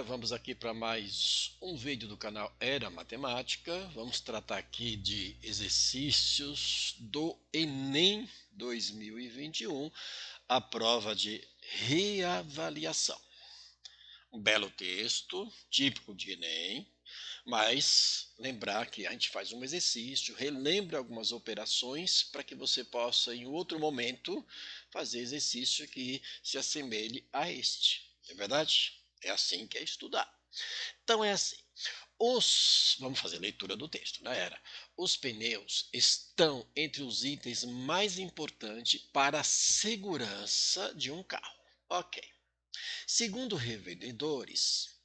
Vamos aqui para mais um vídeo do canal Era Matemática. Vamos tratar aqui de exercícios do Enem 2021, a prova de reavaliação. Um belo texto, típico de Enem, mas lembrar que a gente faz um exercício, relembra algumas operações para que você possa, em outro momento, fazer exercício que se assemelhe a este. É verdade? É assim que é estudar. Então é assim. Vamos fazer a leitura do texto, né? Os pneus estão entre os itens mais importantes para a segurança de um carro. Ok. Segundo revendedores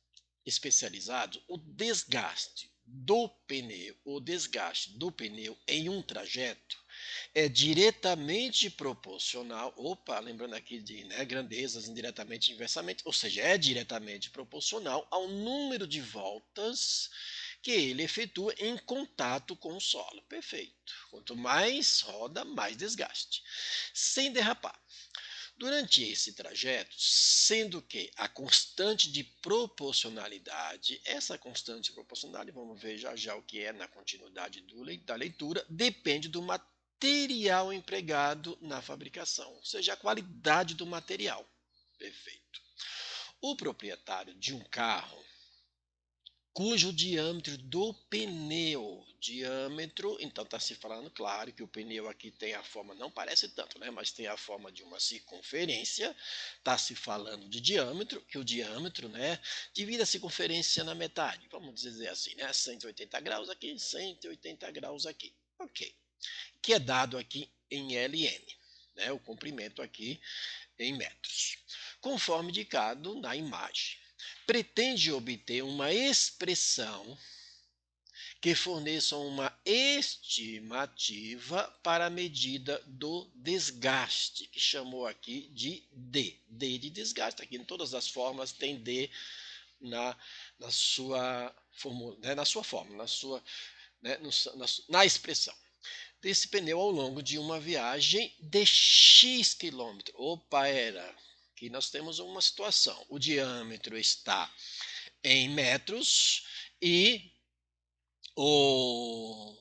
especializados, o desgaste do pneu em um trajeto é diretamente proporcional, lembrando aqui de grandezas indiretamente e inversamente, ou seja, é diretamente proporcional ao número de voltas que ele efetua em contato com o solo. Perfeito. Quanto mais roda, mais desgaste. Sem derrapar. Durante esse trajeto, sendo que a constante de proporcionalidade, essa constante de proporcionalidade, vamos ver já já o que é na continuidade da leitura, depende do material empregado na fabricação, ou seja, a qualidade do material. Perfeito. O proprietário de um carro cujo diâmetro do pneu, então está se falando, claro, que o pneu aqui tem a forma, não parece tanto, né, mas tem a forma de uma circunferência, está se falando de diâmetro, que o diâmetro, né, divide a circunferência na metade, vamos dizer assim, né, 180 graus aqui, 180 graus aqui, ok, que é dado aqui em LN, né, o comprimento aqui em metros, conforme indicado na imagem. Pretende obter uma expressão que forneça uma estimativa para a medida do desgaste, que chamou aqui de D. D de desgaste. Aqui em todas as formas tem D na sua fórmula, né, na expressão desse pneu ao longo de uma viagem de X quilômetros. Que nós temos uma situação. O diâmetro está em metros e o,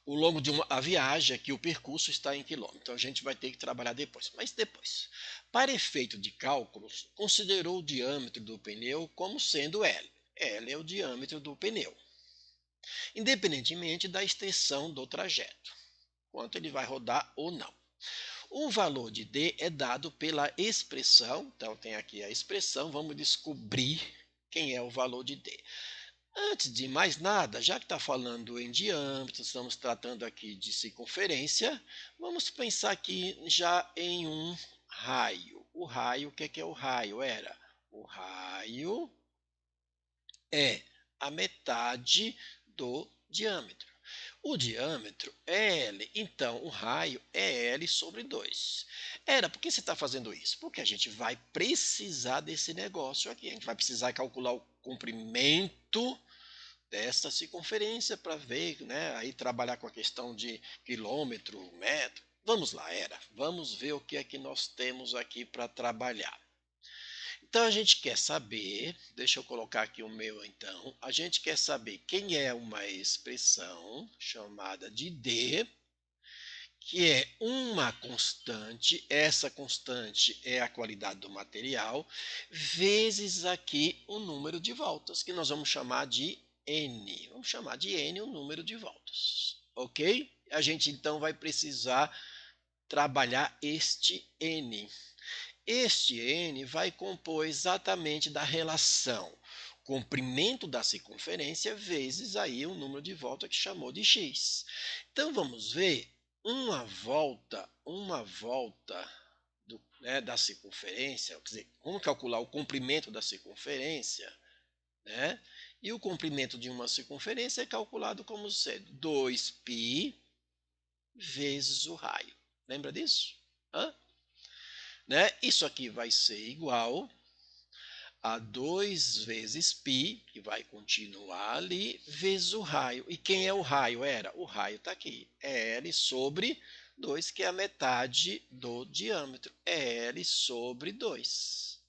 o longo de a viagem, aqui o percurso está em quilômetros. Então a gente vai ter que trabalhar depois. Mas depois, para efeito de cálculos, considerou o diâmetro do pneu como sendo L. L é o diâmetro do pneu, independentemente da extensão do trajeto, quanto ele vai rodar ou não. O valor de D é dado pela expressão, então tem aqui a expressão, vamos descobrir quem é o valor de D. Antes de mais nada, já que está falando em diâmetro, estamos tratando aqui de circunferência, vamos pensar aqui já em um raio. O raio, o que é o raio? O raio é a metade do diâmetro. O diâmetro é L, então o raio é L sobre 2. Por que você está fazendo isso? Porque a gente vai precisar desse negócio aqui. A gente vai precisar calcular o comprimento desta circunferência para ver, né, aí trabalhar com a questão de quilômetro, metro. Vamos lá, vamos ver o que é que nós temos aqui para trabalhar. Então a gente quer saber, deixa eu colocar aqui o meu então, a gente quer saber quem é uma expressão chamada de D, que é uma constante, essa constante é a qualidade do material, vezes aqui o número de voltas, que nós vamos chamar de N. Vamos chamar de N o número de voltas, ok? A gente então vai precisar trabalhar este N. Este N vai compor exatamente da relação comprimento da circunferência vezes aí o número de volta que chamou de x. Então vamos ver uma volta da circunferência, quer dizer, vamos calcular o comprimento da circunferência, né? E o comprimento de uma circunferência é calculado como sendo 2π vezes o raio. Lembra disso? Né? Isso aqui vai ser igual a 2 vezes π, que vai continuar ali, vezes o raio. E quem é o raio? O raio está aqui. É L sobre 2, que é a metade do diâmetro. É L sobre 2.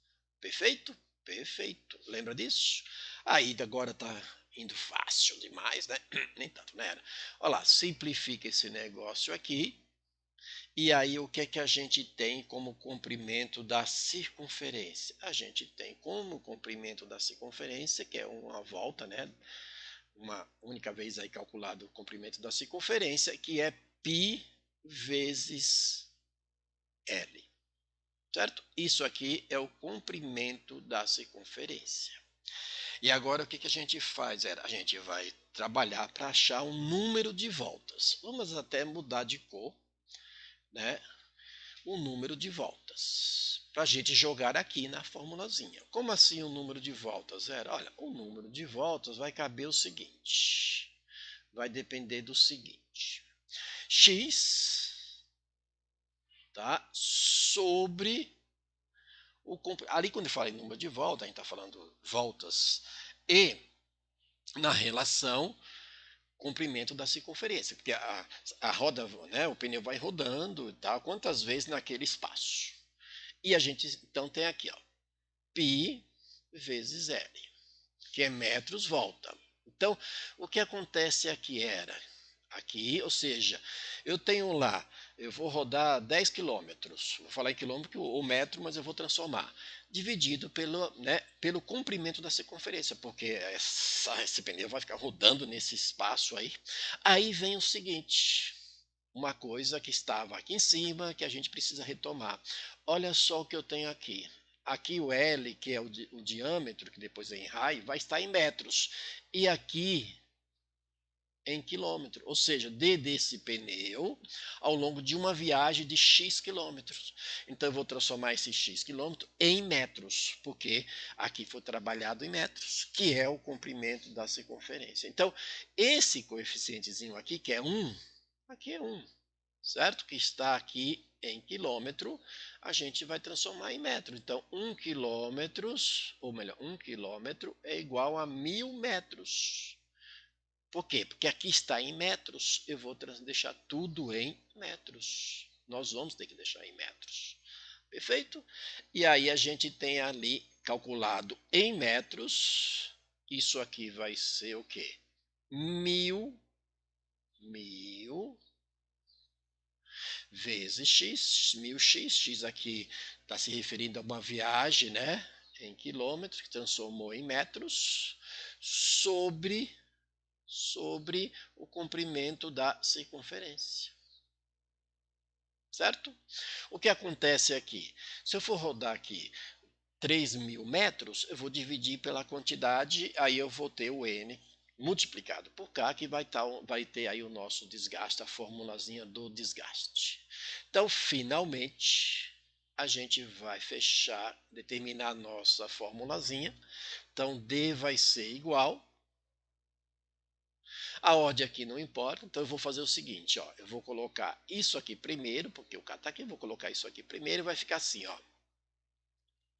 Perfeito? Perfeito. Lembra disso? Aí agora está indo fácil demais, né? Nem tanto, né? Olha lá, simplifica esse negócio aqui. E aí o que é que a gente tem como comprimento da circunferência? A gente tem como comprimento da circunferência, que é uma volta, né? Uma única vez aí calculado o comprimento da circunferência, que é π vezes L. Certo? Isso aqui é o comprimento da circunferência. E agora o que a gente faz? A gente vai trabalhar para achar um número de voltas. Vamos até mudar de cor, né? O número de voltas. Para a gente jogar aqui na formulazinha. Como assim o número de voltas? Olha, o número de voltas vai caber o seguinte. Vai depender do seguinte. X, tá? Sobre ali quando eu falo em número de voltas, a gente está falando voltas e na relação comprimento da circunferência, porque a roda, né, o pneu vai rodando, tá? Quantas vezes naquele espaço. E a gente então tem aqui, ó, π vezes L, que é metros volta. Então, o que acontece aqui, ou seja, eu tenho lá, eu vou rodar 10 quilômetros, vou falar em quilômetro ou metro, mas eu vou transformar, dividido pelo comprimento da circunferência, porque esse pneu vai ficar rodando nesse espaço aí. Aí vem o seguinte, uma coisa que estava aqui em cima, que a gente precisa retomar. Olha só o que eu tenho aqui. Aqui o L, que é o diâmetro, que depois vem em raio, vai estar em metros. E aqui em quilômetro, ou seja, desse pneu ao longo de uma viagem de X quilômetros. Então eu vou transformar esse X quilômetro em metros, porque aqui foi trabalhado em metros, que é o comprimento da circunferência. Então, esse coeficientezinho aqui, que é 1, aqui é 1, certo? Que está aqui em quilômetro, a gente vai transformar em metro. Então, 1 quilômetros, ou melhor, 1 quilômetro é igual a 1000 metros. Por quê? Porque aqui está em metros, eu vou deixar tudo em metros. Nós vamos ter que deixar em metros. Perfeito? E aí a gente tem ali calculado em metros, isso aqui vai ser o quê? 1000 vezes x, 1000x, x aqui está se referindo a uma viagem, né? Em quilômetros, que transformou em metros, sobre o comprimento da circunferência. Certo? O que acontece aqui? Se eu for rodar aqui 3.000 metros, eu vou dividir pela quantidade, aí eu vou ter o N multiplicado por K, que vai ter aí o nosso desgaste, a formulazinha do desgaste. Então, finalmente, a gente vai determinar a nossa formulazinha. Então, D vai ser igual. A ordem aqui não importa, então eu vou fazer o seguinte, ó, eu vou colocar isso aqui primeiro, porque o K está aqui, eu vou colocar isso aqui primeiro e vai ficar assim, ó,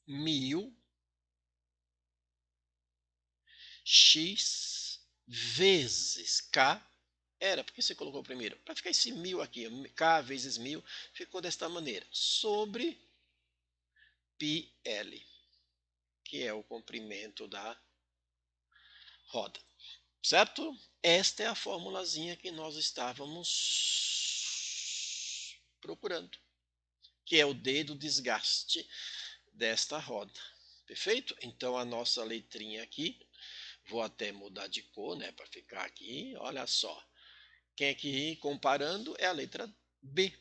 1000 x vezes K, por que você colocou primeiro? Para ficar esse 1000 aqui, K vezes 1000, ficou desta maneira, sobre πL, que é o comprimento da roda. Certo? Esta é a formulazinha que nós estávamos procurando, que é o D do desgaste desta roda. Perfeito? Então a nossa letrinha aqui, vou até mudar de cor, né, para ficar aqui. Olha só. Quem é que comparando é a letra B.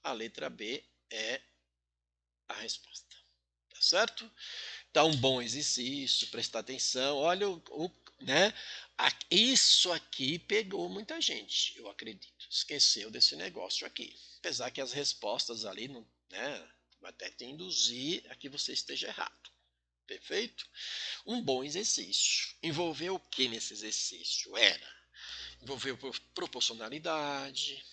A letra B é a resposta. Tá certo? Então, um bom exercício, prestar atenção. Olha, né? Isso aqui pegou muita gente, eu acredito. Esqueceu desse negócio aqui. Apesar que as respostas ali, né, vai até te induzir a que você esteja errado. Perfeito? Um bom exercício. Envolveu o que nesse exercício? Envolveu proporcionalidade,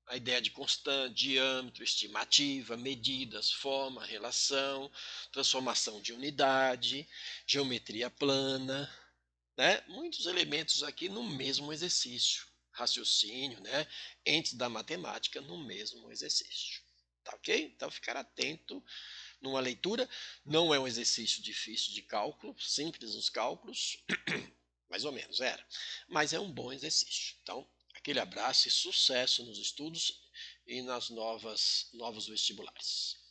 a ideia de constante, diâmetro, estimativa, medidas, forma, relação, transformação de unidade, geometria plana, né? Muitos elementos aqui no mesmo exercício. Raciocínio, né? Entes da matemática no mesmo exercício. Tá ok? Então ficar atento numa leitura. Não é um exercício difícil de cálculo, simples os cálculos, mais ou menos era, mas é um bom exercício. Então, aquele abraço e sucesso nos estudos e nas novos vestibulares.